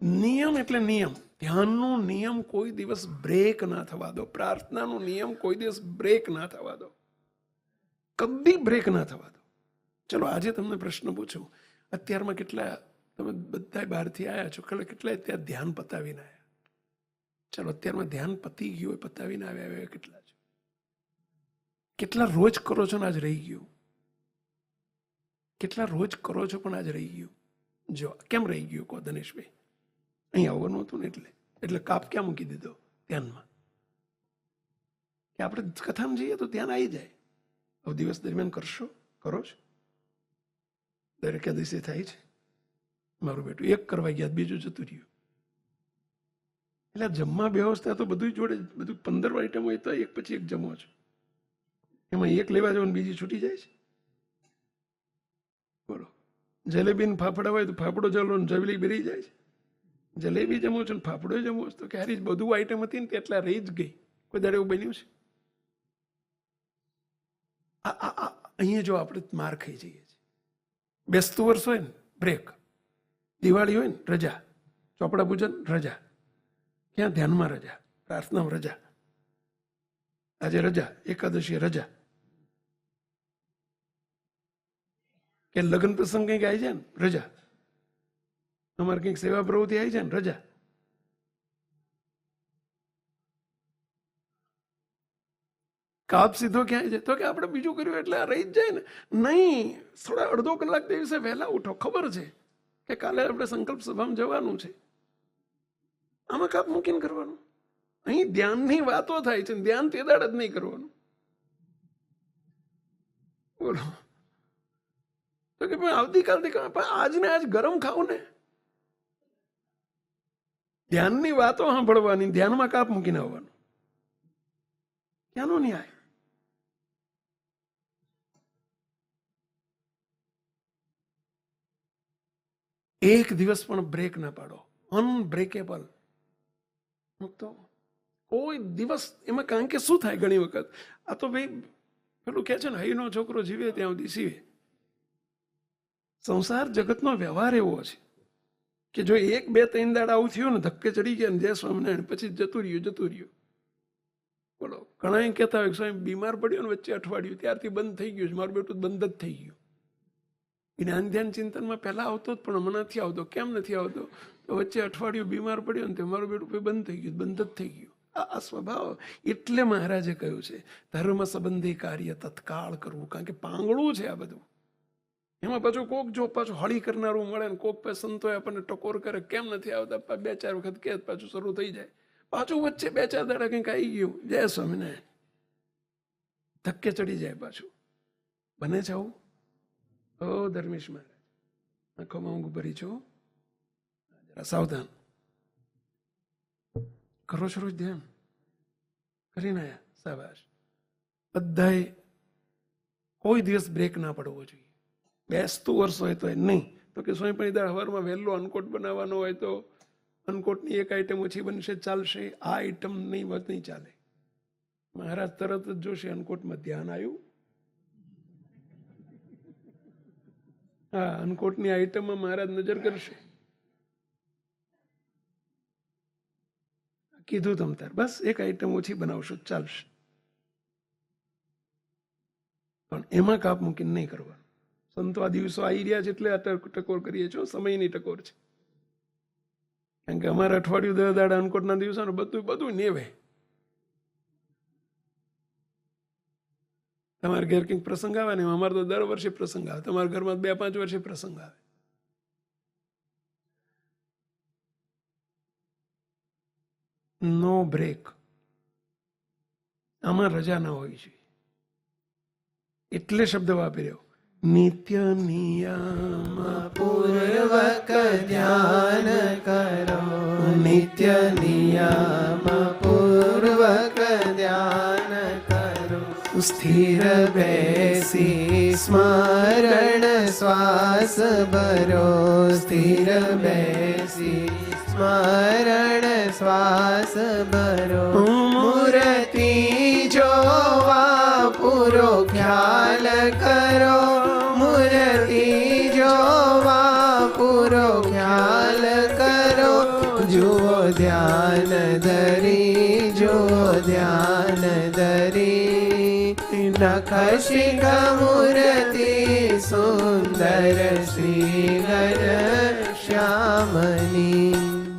નિયમ એટલે નિયમ. ધ્યાનનો નિયમ કોઈ દિવસ બ્રેક ના થવા દો. પ્રાર્થનાનો નિયમ કોઈ દિવસ બ્રેક ના થવા દો. કદી બ્રેક ના થવા દો. ચલો આજે તમને પ્રશ્ન પૂછું, અત્યારમાં કેટલા તમે બધા બહારથી આવ્યા છો, કેટલા અત્યારે ધ્યાન પતાવીને આવ્યા? ચલો અત્યારમાં ધ્યાન પતી ગયું હોય, પતાવીને આવ્યા કેટલા છો? કેટલા રોજ કરો છો ને આજ રહી ગયું? કેટલા રોજ કરો છો પણ આજ રહી ગયું? જો કેમ રહી ગયું કહો ધનેશભાઈ? અહીં આવવાનું હતું ને એટલે કાપ ક્યાં મૂકી દીધો? ધ્યાનમાં. કે આપણે કથામાં જઈએ તો ધ્યાન આવી જાય. હવે દિવસ દરમિયાન કરશો, કરો છો? દરેક દિવસે થાય છે. મારું બેટું એક કરવા ગયા બીજું જતું રહ્યું. એટલે જમવા વ્યવસ્થા તો બધું જોડે, બધું 15 આઈટમ હોય તો એક પછી એક જમો છો. એમાં એક લેવા જાવ ને બીજી છૂટી જાય છે. બોલો, જલેબી ને ફાફડા હોય તો ફાફડો ચાલો ને જલેબી રહી જાય છે. જલેબી જમો છો ને ફાફડો જમો છો તો ક્યારે બધું આઈટમ હતી ને એટલા રહી જ ગઈ. કોઈ દાડે એવું બન્યું છે? અહીંયા જો આપણે માર ખાઈ જઈએ છીએ. બેસતું વર્ષ હોય ને બ્રેક, દિવાળી હોય ને રજા, ચોપડા પૂજન રજા, ક્યાં ધ્યાનમાં રજા, પ્રાર્થનામાં રજા, આજે રજા, એકાદશી રજા, કે લગ્ન પ્રસંગ કંઈક આવી જાય ને રજા, અમારે કંઈક સેવા પ્રવૃત્તિ આવી જાય ને રજા. કાપ સીધો ક્યાં જાય તો કે આપણે બીજું કર્યું એટલે આ રહી જ જાય ને. નહીં, થોડા અડધો કલાક દિવસે વહેલા ઉઠો. ખબર છે કે કાલે આપણે સંકલ્પ સભામાં જવાનું છે. આમાં કાપ મૂકીને કરવાનું. અહીં ધ્યાનની વાતો થાય છે, ધ્યાન તે દાડ જ નહીં કરવાનું. બોલો તો કે આવતીકાલથી આજને આજ ગરમ ખાવ ને. ધ્યાનની વાતો સાંભળવાની, ધ્યાનમાં કાપ મૂકીને આવવાનું. ક્યાંનો ન્યાય? એક દિવસ પણ બ્રેક ના પાડો. અનબ્રેકેબલ મૂકતો કોઈ દિવસ. એમાં કારણ કે શું થાય ઘણી વખત, આ તો ભાઈ પેલું કહે છે ને, હઈનો છોકરો જીવે ત્યાં સુધી સીવે. સંસાર જગતનો વ્યવહાર એવો છે કે જો 1, 2, 3 દાડા આવું થયું ને, ધક્કે ચડી ગયા ને જય સ્વામિનારાયણ, પછી જતું રહ્યું. બોલો, ઘણા એમ કહેતા હોય કે સ્વામી બીમાર પડ્યો ને વચ્ચે અઠવાડિયું, ત્યારથી બંધ થઈ ગયું છે. મારું બેટું બંધ જ થઈ ગયું. જ્ઞાન ધ્યાન ચિંતનમાં પહેલા આવતો જ પણ હમણાં નથી આવતો. કેમ નથી આવતો? તો વચ્ચે અઠવાડિયું બીમાર પડ્યો ને તે મારું બેટું બંધ થઈ ગયું, બંધ જ થઈ ગયું. આ સ્વભાવ. એટલે મહારાજે કહ્યું છે ધર્મ સંબંધી કાર્ય તત્કાળ કરવું, કારણ કે પાંગળું છે આ બધું. એમાં પાછું કોક જો પાછું હળી કરનારું મળે ને કોક પાસે સંતોય આપણને ટકોર કરે, કેમ નથી આવતા, 2-4 વખત કે પાછું શરૂ થઈ જાય. પાછું વચ્ચે 2-4 દાડા કંઈક આવી ગયું, જય સ્વામિનારાયણ, ધક્કે ચડી જાય પાછું. બને છે આવું? ઓ ધર્મેશ મહારાજ, આંખોમાં ઊંઘ ભરી છો, જરા સાવધાન. કરો છો રોજ ધ્યાન? કરીને આયા? શાબાશ. બધાએ કોઈ દિવસ બ્રેક ના પડવો જોઈએ. બેસતું વર્ષ હોય તો નહીં તો કે સ્વામી પણ હવારમાં વહેલો અન્નકોટ બનાવવાનો હોય તો અન્નકોટની એક આઈટમ ઓછી બનશે, ચાલશે. આ આઈટમ નહીં ચાલે. મહારાજ તરત જ જોશે અન્નકોટમાં ધ્યાન આવ્યું. હા, અન્નકોટની આઈટમમાં મહારાજ નજર કરશે. કીધું તમ તાર બસ એક આઈટમ ઓછી બનાવશો, ચાલશે. પણ એમાં કાપ મૂકીને નહીં કરવાનું. સંતો આ દિવસો આવી રહ્યા છે એટલે આ ટકોર કરીએ છો, સમયની ટકોર છે. કારણ કે અમારા અઠવાડિયું 10 દાડા અન્નકોટના દિવસો બધું નેવે. તમારા ઘેર કંઈક પ્રસંગ આવે ને, અમારે તો દર વર્ષે પ્રસંગ આવે. તમારા ઘરમાં 2-5 વર્ષે પ્રસંગ આવે. નો બ્રેક. આમાં રજા ના હોય છે. એટલે શબ્દ વાપર્યો, નિત્ય નિયમ પૂર્વક ધ્યાન કરો, નિત્ય નિયમ પૂર્વક ધ્યાન કરો. સ્થિર બેસી સ્મરણ શ્વાસ ભરો, સ્થિર બેસી સ્મરણ શ્વાસ ભરો. મૂર્તિ જોવા પૂરો ખ્યાલ કરો, મૂર્તિ જોવા પૂરો ખ્યાલ કરો. જુઓ ધ્યાન ધરી જુઓ ધ્યાન ધરી નખ શિખ મૂર્તિ સુંદર શ્રી